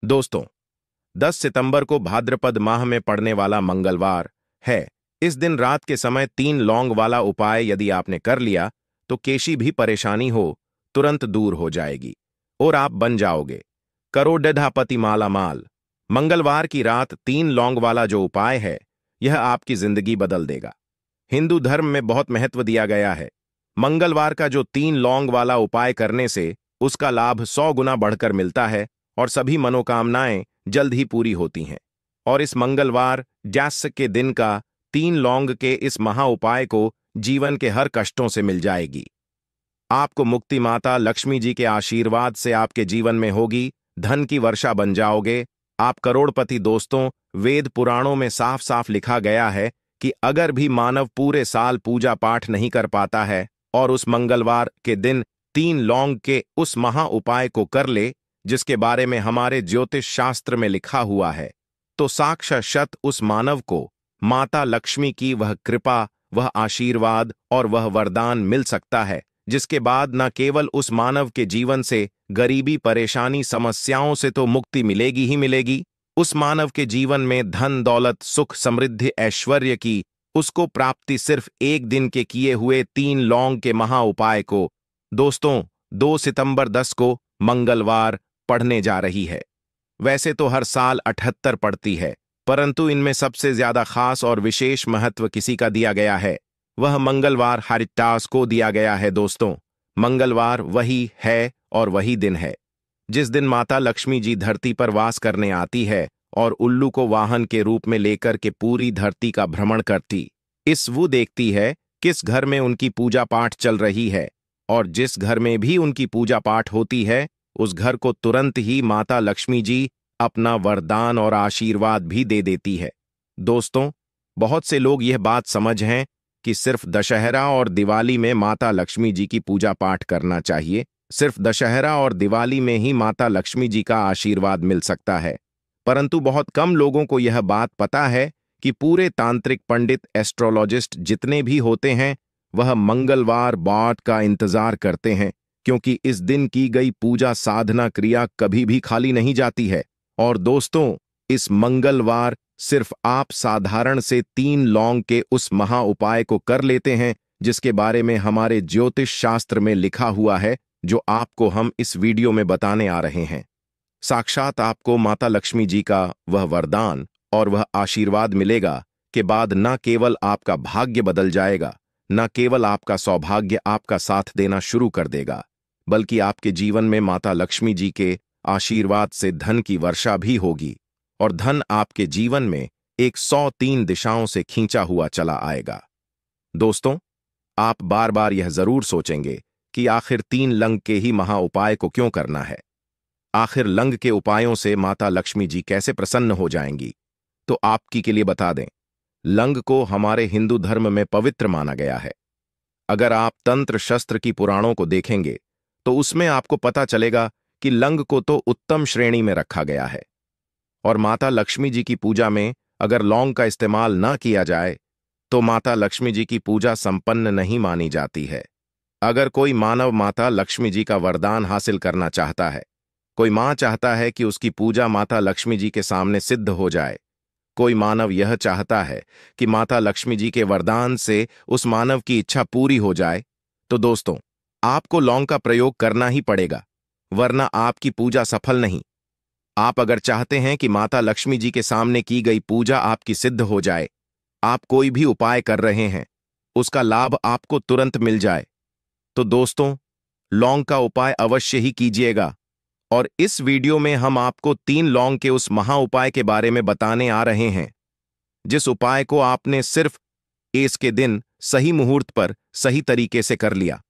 दोस्तों, 10 सितंबर को भाद्रपद माह में पड़ने वाला मंगलवार है। इस दिन रात के समय 3 लौंग वाला उपाय यदि आपने कर लिया तो कैसी भी परेशानी हो तुरंत दूर हो जाएगी और आप बन जाओगे करोड़पति माला माल। मंगलवार की रात 3 लौंग वाला जो उपाय है यह आपकी जिंदगी बदल देगा। हिंदू धर्म में बहुत महत्व दिया गया है। मंगलवार का जो 3 लौंग वाला उपाय करने से उसका लाभ 100 गुना बढ़कर मिलता है और सभी मनोकामनाएं जल्द ही पूरी होती हैं। और इस मंगलवार जैस के दिन का 3 लौंग के इस महा उपाय को जीवन के हर कष्टों से मिल जाएगी। आपको मुक्ति माता लक्ष्मी जी के आशीर्वाद से आपके जीवन में होगी, धन की वर्षा बन जाओगे, आप करोड़पति। दोस्तों, वेद पुराणों में साफ साफ लिखा गया है कि अगर भी मानव पूरे साल पूजा पाठ नहीं कर पाता है और उस मंगलवार के दिन 3 लौंग के उस महा उपाय को कर ले जिसके बारे में हमारे ज्योतिष शास्त्र में लिखा हुआ है, तो साक्षात उस मानव को माता लक्ष्मी की वह कृपा, वह आशीर्वाद और वह वरदान मिल सकता है, जिसके बाद न केवल उस मानव के जीवन से गरीबी, परेशानी, समस्याओं से तो मुक्ति मिलेगी ही मिलेगी, उस मानव के जीवन में धन, दौलत, सुख, समृद्धि, ऐश्वर्य की उसको प्राप्ति सिर्फ एक दिन के किए हुए 3 लौंग के महा उपाय को दोस्तों 2 सितंबर 10 को मंगलवार पढ़ने जा रही है। वैसे तो हर साल 78 पड़ती है, परंतु इनमें सबसे ज्यादा खास और विशेष महत्व किसी का दिया गया है, वह मंगलवार हरिटास को दिया गया है। दोस्तों, मंगलवार वही है और वही दिन है जिस दिन माता लक्ष्मी जी धरती पर वास करने आती है और उल्लू को वाहन के रूप में लेकर के पूरी धरती का भ्रमण करती इस वो देखती है किस घर में उनकी पूजा पाठ चल रही है, और जिस घर में भी उनकी पूजा पाठ होती है उस घर को तुरंत ही माता लक्ष्मी जी अपना वरदान और आशीर्वाद भी दे देती है। दोस्तों, बहुत से लोग यह बात समझ हैं कि सिर्फ दशहरा और दिवाली में माता लक्ष्मी जी की पूजा पाठ करना चाहिए, सिर्फ दशहरा और दिवाली में ही माता लक्ष्मी जी का आशीर्वाद मिल सकता है, परंतु बहुत कम लोगों को यह बात पता है कि पूरे तांत्रिक पंडित, एस्ट्रोलॉजिस्ट जितने भी होते हैं वह मंगलवार बाद का इंतजार करते हैं, क्योंकि इस दिन की गई पूजा, साधना, क्रिया कभी भी खाली नहीं जाती है। और दोस्तों, इस मंगलवार सिर्फ आप साधारण से 3 लौंग के उस महा उपाय को कर लेते हैं जिसके बारे में हमारे ज्योतिष शास्त्र में लिखा हुआ है, जो आपको हम इस वीडियो में बताने आ रहे हैं। साक्षात आपको माता लक्ष्मी जी का वह वरदान और वह आशीर्वाद मिलेगा के बाद न केवल आपका भाग्य बदल जाएगा, न केवल आपका सौभाग्य आपका साथ देना शुरू कर देगा, बल्कि आपके जीवन में माता लक्ष्मी जी के आशीर्वाद से धन की वर्षा भी होगी और धन आपके जीवन में 103 दिशाओं से खींचा हुआ चला आएगा। दोस्तों, आप बार बार यह जरूर सोचेंगे कि आखिर 3 लंग के ही महा उपाय को क्यों करना है, आखिर लंग के उपायों से माता लक्ष्मी जी कैसे प्रसन्न हो जाएंगी। तो आपकी के लिए बता दें, लंग को हमारे हिंदू धर्म में पवित्र माना गया है। अगर आप तंत्र शस्त्र की पुराणों को देखेंगे तो उसमें आपको पता चलेगा कि लंग को तो उत्तम श्रेणी में रखा गया है, और माता लक्ष्मी जी की पूजा में अगर लौंग का इस्तेमाल ना किया जाए तो माता लक्ष्मी जी की पूजा संपन्न नहीं मानी जाती है। अगर कोई मानव माता लक्ष्मी जी का वरदान हासिल करना चाहता है, कोई मां चाहता है कि उसकी पूजा माता लक्ष्मी जी के सामने सिद्ध हो जाए, कोई मानव यह चाहता है कि माता लक्ष्मी जी के वरदान से उस मानव की इच्छा पूरी हो जाए, तो दोस्तों, आपको लौंग का प्रयोग करना ही पड़ेगा, वरना आपकी पूजा सफल नहीं। आप अगर चाहते हैं कि माता लक्ष्मी जी के सामने की गई पूजा आपकी सिद्ध हो जाए, आप कोई भी उपाय कर रहे हैं उसका लाभ आपको तुरंत मिल जाए, तो दोस्तों, लौंग का उपाय अवश्य ही कीजिएगा। और इस वीडियो में हम आपको 3 लौंग के उस महा उपाय के बारे में बताने आ रहे हैं, जिस उपाय को आपने सिर्फ एस के दिन सही मुहूर्त पर सही तरीके से कर लिया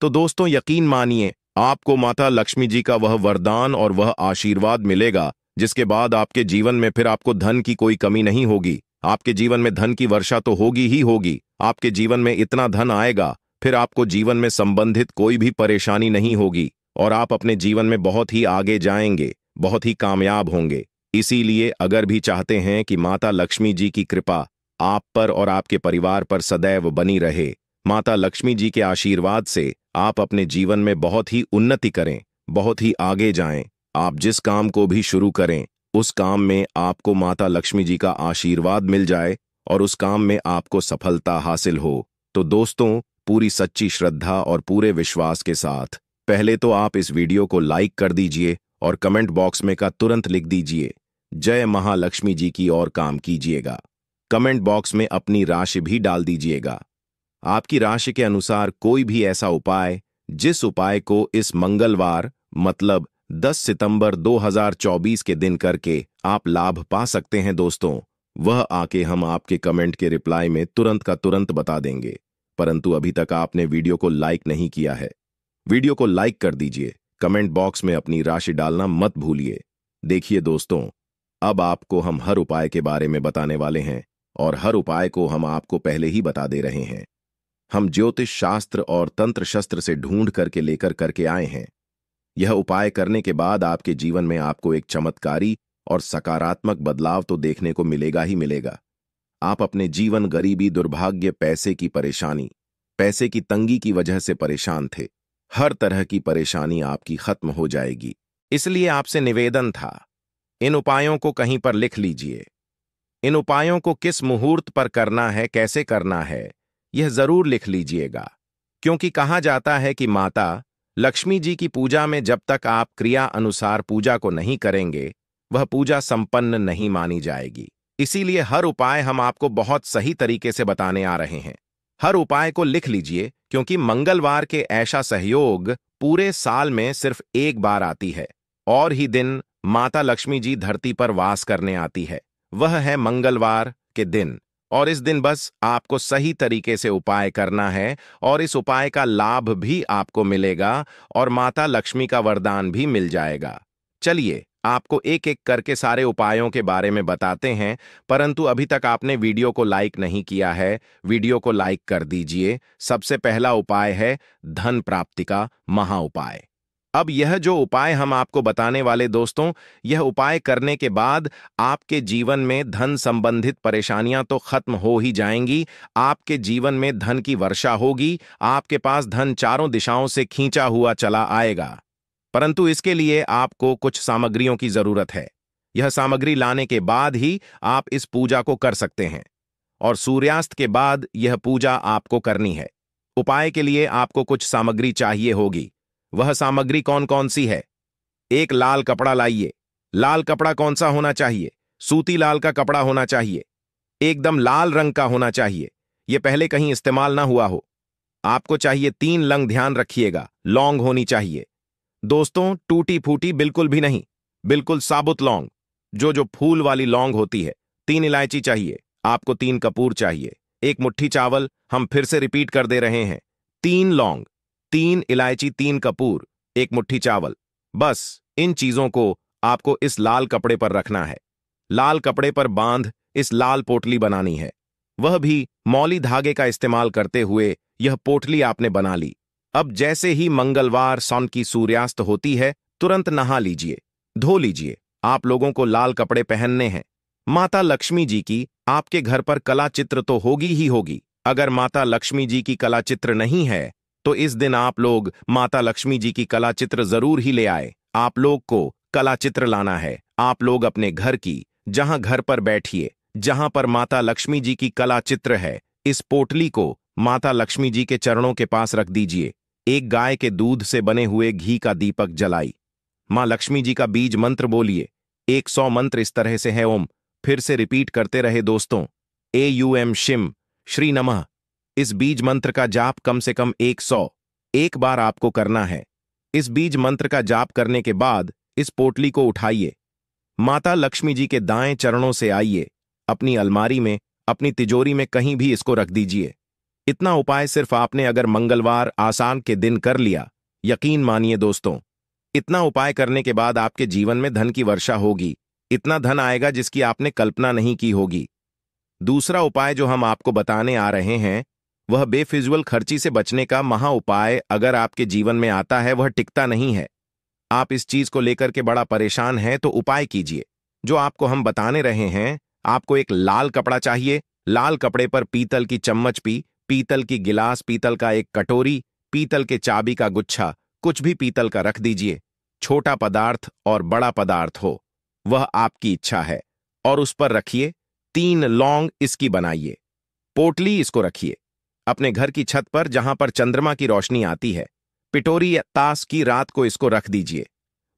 तो दोस्तों, यकीन मानिए आपको माता लक्ष्मी जी का वह वरदान और वह आशीर्वाद मिलेगा, जिसके बाद आपके जीवन में फिर आपको धन की कोई कमी नहीं होगी। आपके जीवन में धन की वर्षा तो होगी ही होगी, आपके जीवन में इतना धन आएगा फिर आपको जीवन में संबंधित कोई भी परेशानी नहीं होगी और आप अपने जीवन में बहुत ही आगे जाएंगे, बहुत ही कामयाब होंगे। इसीलिए अगर भी चाहते हैं कि माता लक्ष्मी जी की कृपा आप पर और आपके परिवार पर सदैव बनी रहे, माता लक्ष्मी जी के आशीर्वाद से आप अपने जीवन में बहुत ही उन्नति करें, बहुत ही आगे जाएं, आप जिस काम को भी शुरू करें, उस काम में आपको माता लक्ष्मी जी का आशीर्वाद मिल जाए और उस काम में आपको सफलता हासिल हो। तो दोस्तों, पूरी सच्ची श्रद्धा और पूरे विश्वास के साथ पहले तो आप इस वीडियो को लाइक कर दीजिए और कमेंट बॉक्स में का तुरंत लिख दीजिए जय महालक्ष्मी जी की और काम कीजिएगा। कमेंट बॉक्स में अपनी राशि भी डाल दीजिएगा। आपकी राशि के अनुसार कोई भी ऐसा उपाय, जिस उपाय को इस मंगलवार मतलब 10 सितंबर 2024 के दिन करके आप लाभ पा सकते हैं दोस्तों, वह आके हम आपके कमेंट के रिप्लाई में तुरंत का तुरंत बता देंगे। परंतु अभी तक आपने वीडियो को लाइक नहीं किया है, वीडियो को लाइक कर दीजिए, कमेंट बॉक्स में अपनी राशि डालना मत भूलिए। देखिए दोस्तों, अब आपको हम हर उपाय के बारे में बताने वाले हैं और हर उपाय को हम आपको पहले ही बता दे रहे हैं। हम ज्योतिष शास्त्र और तंत्र शस्त्र से ढूंढ करके लेकर करके आए हैं। यह उपाय करने के बाद आपके जीवन में आपको एक चमत्कारी और सकारात्मक बदलाव तो देखने को मिलेगा ही मिलेगा। आप अपने जीवन गरीबी, दुर्भाग्य, पैसे की परेशानी, पैसे की तंगी की वजह से परेशान थे, हर तरह की परेशानी आपकी खत्म हो जाएगी। इसलिए आपसे निवेदन था, इन उपायों को कहीं पर लिख लीजिए। इन उपायों को किस मुहूर्त पर करना है, कैसे करना है, यह जरूर लिख लीजिएगा। क्योंकि कहा जाता है कि माता लक्ष्मी जी की पूजा में जब तक आप क्रिया अनुसार पूजा को नहीं करेंगे, वह पूजा संपन्न नहीं मानी जाएगी। इसीलिए हर उपाय हम आपको बहुत सही तरीके से बताने आ रहे हैं। हर उपाय को लिख लीजिए, क्योंकि मंगलवार के ऐसा सहयोग पूरे साल में सिर्फ एक बार आती है और ही दिन माता लक्ष्मी जी धरती पर वास करने आती है, वह है मंगलवार के दिन। और इस दिन बस आपको सही तरीके से उपाय करना है और इस उपाय का लाभ भी आपको मिलेगा और माता लक्ष्मी का वरदान भी मिल जाएगा। चलिए आपको एक एक करके सारे उपायों के बारे में बताते हैं, परंतु अभी तक आपने वीडियो को लाइक नहीं किया है, वीडियो को लाइक कर दीजिए। सबसे पहला उपाय है धन प्राप्ति का महा उपाय। अब यह जो उपाय हम आपको बताने वाले दोस्तों, यह उपाय करने के बाद आपके जीवन में धन संबंधित परेशानियां तो खत्म हो ही जाएंगी, आपके जीवन में धन की वर्षा होगी, आपके पास धन चारों दिशाओं से खींचा हुआ चला आएगा। परंतु इसके लिए आपको कुछ सामग्रियों की जरूरत है। यह सामग्री लाने के बाद ही आप इस पूजा को कर सकते हैं और सूर्यास्त के बाद यह पूजा आपको करनी है। उपाय के लिए आपको कुछ सामग्री चाहिए होगी। वह सामग्री कौन कौन सी है? एक लाल कपड़ा लाइए। लाल कपड़ा कौन सा होना चाहिए? सूती लाल का कपड़ा होना चाहिए, एकदम लाल रंग का होना चाहिए, यह पहले कहीं इस्तेमाल ना हुआ हो। आपको चाहिए 3 लौंग, ध्यान रखिएगा, लौंग होनी चाहिए दोस्तों, टूटी फूटी बिल्कुल भी नहीं, बिल्कुल साबुत लौंग, जो फूल वाली लौंग होती है। 3 इलायची चाहिए आपको, 3 कपूर चाहिए, 1 मुट्ठी चावल, हम फिर से रिपीट कर दे रहे हैं, 3 लौंग, 3 इलायची, 3 कपूर, 1 मुट्ठी चावल। बस इन चीजों को आपको इस लाल कपड़े पर रखना है। लाल कपड़े पर बांध इस लाल पोटली बनानी है, वह भी मौली धागे का इस्तेमाल करते हुए यह पोटली आपने बना ली। अब जैसे ही मंगलवार सन की सूर्यास्त होती है, तुरंत नहा लीजिए, धो लीजिए। आप लोगों को लाल कपड़े पहनने हैं। माता लक्ष्मी जी की आपके घर पर कला चित्र तो होगी ही होगी। अगर माता लक्ष्मी जी की कला चित्र नहीं है तो इस दिन आप लोग माता लक्ष्मी जी की कला चित्र जरूर ही ले आए। आप लोग को कला चित्र लाना है। आप लोग अपने घर की, जहां घर पर बैठिए, जहां पर माता लक्ष्मी जी की कला चित्र है, इस पोटली को माता लक्ष्मी जी के चरणों के पास रख दीजिए। एक गाय के दूध से बने हुए घी का दीपक जलाई। मां लक्ष्मी जी का बीज मंत्र बोलिए। 100 मंत्र इस तरह से है, ओम, फिर से रिपीट करते रहे दोस्तों, AUM शिम श्री नमः। इस बीज मंत्र का जाप कम से कम 101 बार आपको करना है। इस बीज मंत्र का जाप करने के बाद इस पोटली को उठाइए, माता लक्ष्मी जी के दाएं चरणों से आइए, अपनी अलमारी में, अपनी तिजोरी में कहीं भी इसको रख दीजिए। इतना उपाय सिर्फ आपने अगर मंगलवार आसान के दिन कर लिया, यकीन मानिए दोस्तों, इतना उपाय करने के बाद आपके जीवन में धन की वर्षा होगी। इतना धन आएगा जिसकी आपने कल्पना नहीं की होगी। दूसरा उपाय जो हम आपको बताने आ रहे हैं, वह बेफिजूल खर्ची से बचने का महा उपाय अगर आपके जीवन में आता है, वह टिकता नहीं है। आप इस चीज को लेकर के बड़ा परेशान हैं, तो उपाय कीजिए जो आपको हम बताने रहे हैं। आपको एक लाल कपड़ा चाहिए। लाल कपड़े पर पीतल की चम्मच, पीतल की गिलास, पीतल का एक कटोरी, पीतल के चाबी का गुच्छा, कुछ भी पीतल का रख दीजिए। छोटा पदार्थ और बड़ा पदार्थ हो, वह आपकी इच्छा है, और उस पर रखिए 3 लौंग। इसकी बनाइए पोटली, इसको रखिए अपने घर की छत पर जहां पर चंद्रमा की रोशनी आती है। पिटोरी या ताश की रात को इसको रख दीजिए।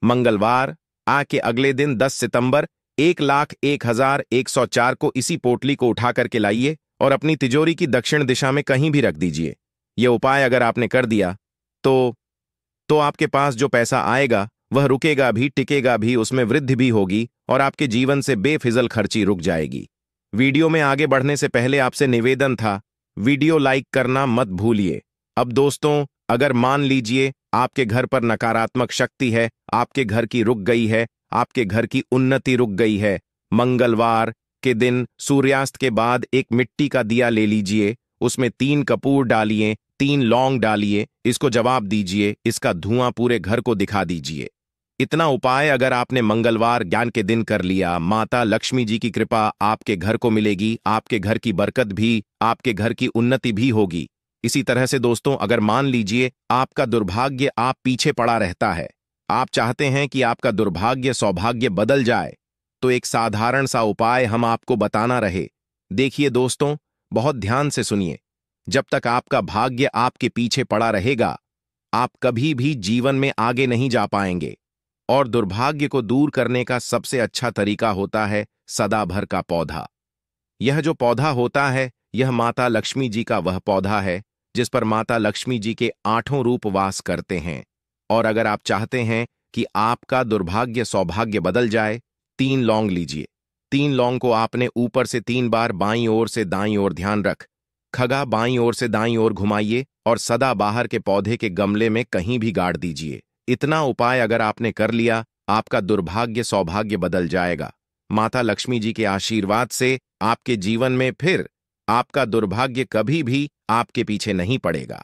मंगलवार आके अगले दिन 10 सितंबर 1,01,104 को इसी पोटली को उठा करके लाइए और अपनी तिजोरी की दक्षिण दिशा में कहीं भी रख दीजिए। यह उपाय अगर आपने कर दिया तो आपके पास जो पैसा आएगा वह रुकेगा भी, टिकेगा भी, उसमें वृद्धि भी होगी और आपके जीवन से बेफिजल खर्ची रुक जाएगी। वीडियो में आगे बढ़ने से पहले आपसे निवेदन था, वीडियो लाइक करना मत भूलिए। अब दोस्तों, अगर मान लीजिए आपके घर पर नकारात्मक शक्ति है, आपके घर की रुक गई है, आपके घर की उन्नति रुक गई है, मंगलवार के दिन सूर्यास्त के बाद एक मिट्टी का दिया ले लीजिए, उसमें 3 कपूर डालिए, 3 लौंग डालिए, इसको जवाब दीजिए, इसका धुआं पूरे घर को दिखा दीजिए। इतना उपाय अगर आपने मंगलवार ज्ञान के दिन कर लिया, माता लक्ष्मी जी की कृपा आपके घर को मिलेगी, आपके घर की बरकत भी, आपके घर की उन्नति भी होगी। इसी तरह से दोस्तों, अगर मान लीजिए आपका दुर्भाग्य आप पीछे पड़ा रहता है, आप चाहते हैं कि आपका दुर्भाग्य सौभाग्य बदल जाए, तो एक साधारण सा उपाय हम आपको बताना रहे। देखिए दोस्तों, बहुत ध्यान से सुनिए। जब तक आपका भाग्य आपके पीछे पड़ा रहेगा, आप कभी भी जीवन में आगे नहीं जा पाएंगे। और दुर्भाग्य को दूर करने का सबसे अच्छा तरीका होता है सदाभर का पौधा। यह जो पौधा होता है, यह माता लक्ष्मी जी का वह पौधा है जिस पर माता लक्ष्मी जी के 8 रूप वास करते हैं। और अगर आप चाहते हैं कि आपका दुर्भाग्य सौभाग्य बदल जाए, 3 लौंग लीजिए। 3 लौंग को आपने ऊपर से 3 बार बाईं ओर से दाईं ओर ध्यान रख, खगा बाईं ओर से दाईं ओर घुमाइए और सदा बाहर के पौधे के गमले में कहीं भी गाड़ दीजिए। इतना उपाय अगर आपने कर लिया, आपका दुर्भाग्य सौभाग्य बदल जाएगा। माता लक्ष्मी जी के आशीर्वाद से आपके जीवन में फिर आपका दुर्भाग्य कभी भी आपके पीछे नहीं पड़ेगा।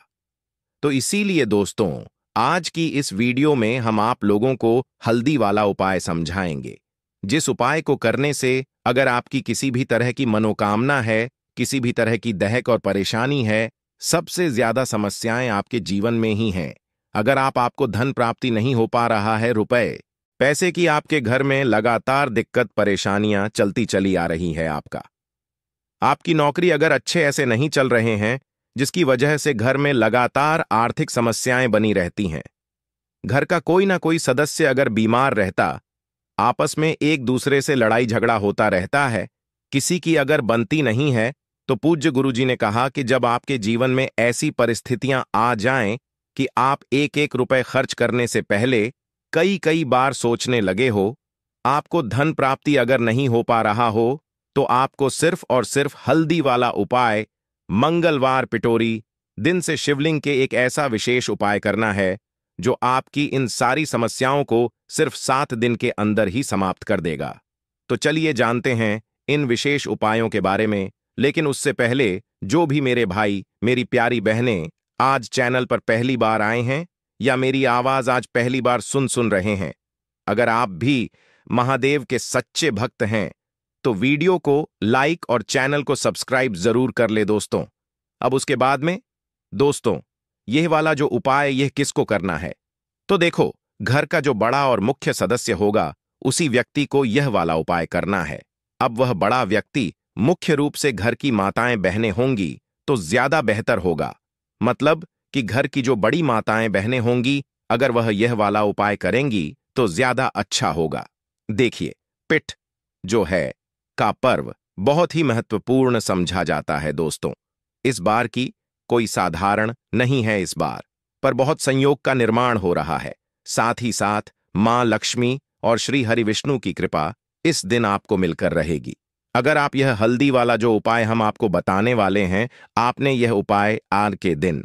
तो इसीलिए दोस्तों, आज की इस वीडियो में हम आप लोगों को हल्दी वाला उपाय समझाएंगे, जिस उपाय को करने से अगर आपकी किसी भी तरह की मनोकामना है, किसी भी तरह की दहक और परेशानी है, सबसे ज्यादा समस्याएं आपके जीवन में ही हैं। अगर आपको धन प्राप्ति नहीं हो पा रहा है, रुपए पैसे की आपके घर में लगातार दिक्कत परेशानियां चलती चली आ रही है, आपकी नौकरी अगर अच्छे ऐसे नहीं चल रहे हैं, जिसकी वजह से घर में लगातार आर्थिक समस्याएं बनी रहती हैं, घर का कोई ना कोई सदस्य अगर बीमार रहता, आपस में एक दूसरे से लड़ाई झगड़ा होता रहता है, किसी की अगर बनती नहीं है, तो पूज्य गुरुजी ने कहा कि जब आपके जीवन में ऐसी परिस्थितियां आ जाएं कि आप एक रुपए खर्च करने से पहले कई बार सोचने लगे हो, आपको धन प्राप्ति अगर नहीं हो पा रहा हो, तो आपको सिर्फ और सिर्फ हल्दी वाला उपाय मंगलवार पिटोरी दिन से शिवलिंग के एक ऐसा विशेष उपाय करना है जो आपकी इन सारी समस्याओं को सिर्फ 7 दिन के अंदर ही समाप्त कर देगा। तो चलिए जानते हैं इन विशेष उपायों के बारे में। लेकिन उससे पहले जो भी मेरे भाई, मेरी प्यारी बहनें आज चैनल पर पहली बार आए हैं या मेरी आवाज आज पहली बार सुन रहे हैं, अगर आप भी महादेव के सच्चे भक्त हैं तो वीडियो को लाइक और चैनल को सब्सक्राइब जरूर कर ले दोस्तों। अब उसके बाद में दोस्तों, यह वाला जो उपाय यह किसको करना है, तो देखो, घर का जो बड़ा और मुख्य सदस्य होगा उसी व्यक्ति को यह वाला उपाय करना है। अब वह बड़ा व्यक्ति मुख्य रूप से घर की माताएं बहनें होंगी तो ज्यादा बेहतर होगा। मतलब कि घर की जो बड़ी माताएं बहनें होंगी, अगर वह यह वाला उपाय करेंगी तो ज्यादा अच्छा होगा। देखिए, पिठ जो है का पर्व बहुत ही महत्वपूर्ण समझा जाता है दोस्तों। इस बार की कोई साधारण नहीं है, इस बार पर बहुत संयोग का निर्माण हो रहा है। साथ ही साथ मां लक्ष्मी और श्री हरि विष्णु की कृपा इस दिन आपको मिलकर रहेगी। अगर आप यह हल्दी वाला जो उपाय हम आपको बताने वाले हैं, आपने यह उपाय आज के दिन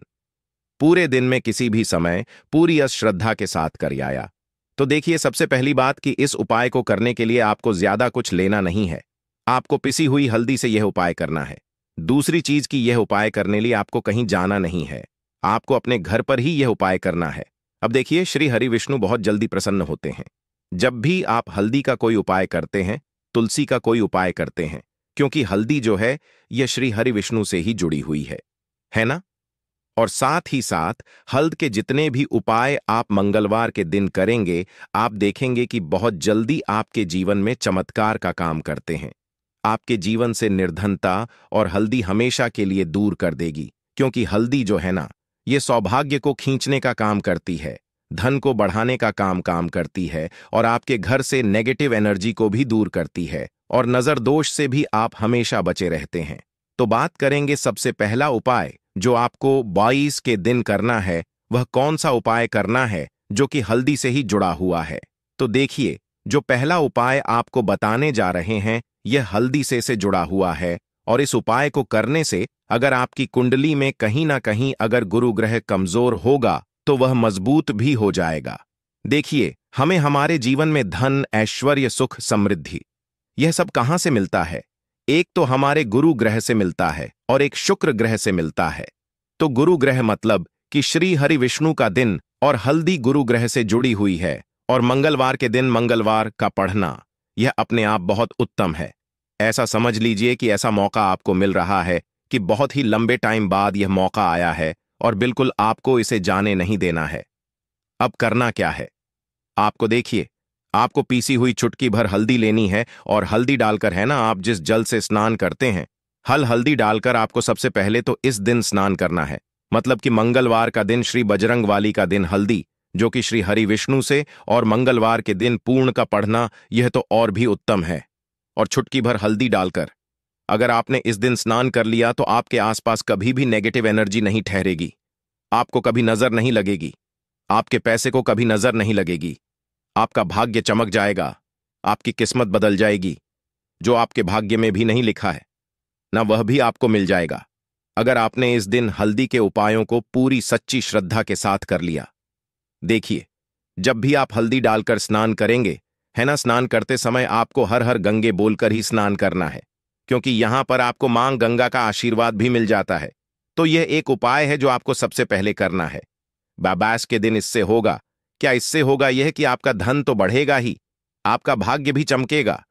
पूरे दिन में किसी भी समय पूरी श्रद्धा के साथ कर आया, तो देखिए, सबसे पहली बात कि इस उपाय को करने के लिए आपको ज्यादा कुछ लेना नहीं है। आपको पिसी हुई हल्दी से यह उपाय करना है। दूसरी चीज कि यह उपाय करने लिए आपको कहीं जाना नहीं है, आपको अपने घर पर ही यह उपाय करना है। अब देखिए, श्री हरि विष्णु बहुत जल्दी प्रसन्न होते हैं जब भी आप हल्दी का कोई उपाय करते हैं, तुलसी का कोई उपाय करते हैं, क्योंकि हल्दी जो है यह श्री हरि विष्णु से ही जुड़ी हुई है ना। और साथ ही साथ हल्द के जितने भी उपाय आप मंगलवार के दिन करेंगे, आप देखेंगे कि बहुत जल्दी आपके जीवन में चमत्कार का काम करते हैं। आपके जीवन से निर्धनता और हल्दी हमेशा के लिए दूर कर देगी, क्योंकि हल्दी जो है ना, ये सौभाग्य को खींचने का काम करती है, धन को बढ़ाने का काम करती है और आपके घर से नेगेटिव एनर्जी को भी दूर करती है और नजर दोष से भी आप हमेशा बचे रहते हैं। तो बात करेंगे सबसे पहला उपाय जो आपको 22 के दिन करना है, वह कौन सा उपाय करना है जो कि हल्दी से ही जुड़ा हुआ है। तो देखिए, जो पहला उपाय आपको बताने जा रहे हैं यह हल्दी से जुड़ा हुआ है और इस उपाय को करने से अगर आपकी कुंडली में कहीं ना कहीं अगर गुरु ग्रह कमजोर होगा तो वह मजबूत भी हो जाएगा। देखिए, हमें हमारे जीवन में धन, ऐश्वर्य, सुख, समृद्धि यह सब कहां से मिलता है? एक तो हमारे गुरु ग्रह से मिलता है और एक शुक्र ग्रह से मिलता है। तो गुरु ग्रह मतलब कि श्री हरि विष्णु का दिन और हल्दी गुरु ग्रह से जुड़ी हुई है और मंगलवार के दिन मंगलवार का पढ़ना यह अपने आप बहुत उत्तम है। ऐसा समझ लीजिए कि ऐसा मौका आपको मिल रहा है कि बहुत ही लंबे टाइम बाद यह मौका आया है और बिल्कुल आपको इसे जाने नहीं देना है। अब करना क्या है? आपको देखिए, आपको पीसी हुई चुटकी भर हल्दी लेनी है और हल्दी डालकर, है ना, आप जिस जल से स्नान करते हैं, हल्दी डालकर आपको सबसे पहले तो इस दिन स्नान करना है। मतलब कि मंगलवार का दिन श्री बजरंग वाली का दिन हल्दी जो कि श्री हरि विष्णु से और मंगलवार के दिन पूर्ण का पढ़ना यह तो और भी उत्तम है। और चुटकी भर हल्दी डालकर अगर आपने इस दिन स्नान कर लिया तो आपके आसपास कभी भी नेगेटिव एनर्जी नहीं ठहरेगी, आपको कभी नजर नहीं लगेगी, आपके पैसे को कभी नजर नहीं लगेगी, आपका भाग्य चमक जाएगा, आपकी किस्मत बदल जाएगी। जो आपके भाग्य में भी नहीं लिखा है ना वह भी आपको मिल जाएगा अगर आपने इस दिन हल्दी के उपायों को पूरी सच्ची श्रद्धा के साथ कर लिया। देखिए, जब भी आप हल्दी डालकर स्नान करेंगे, है ना, स्नान करते समय आपको हर हर गंगे बोलकर ही स्नान करना है, क्योंकि यहां पर आपको मां गंगा का आशीर्वाद भी मिल जाता है। तो यह एक उपाय है जो आपको सबसे पहले करना है। 22 के दिन इससे होगा क्या? इससे होगा यह कि आपका धन तो बढ़ेगा ही, आपका भाग्य भी चमकेगा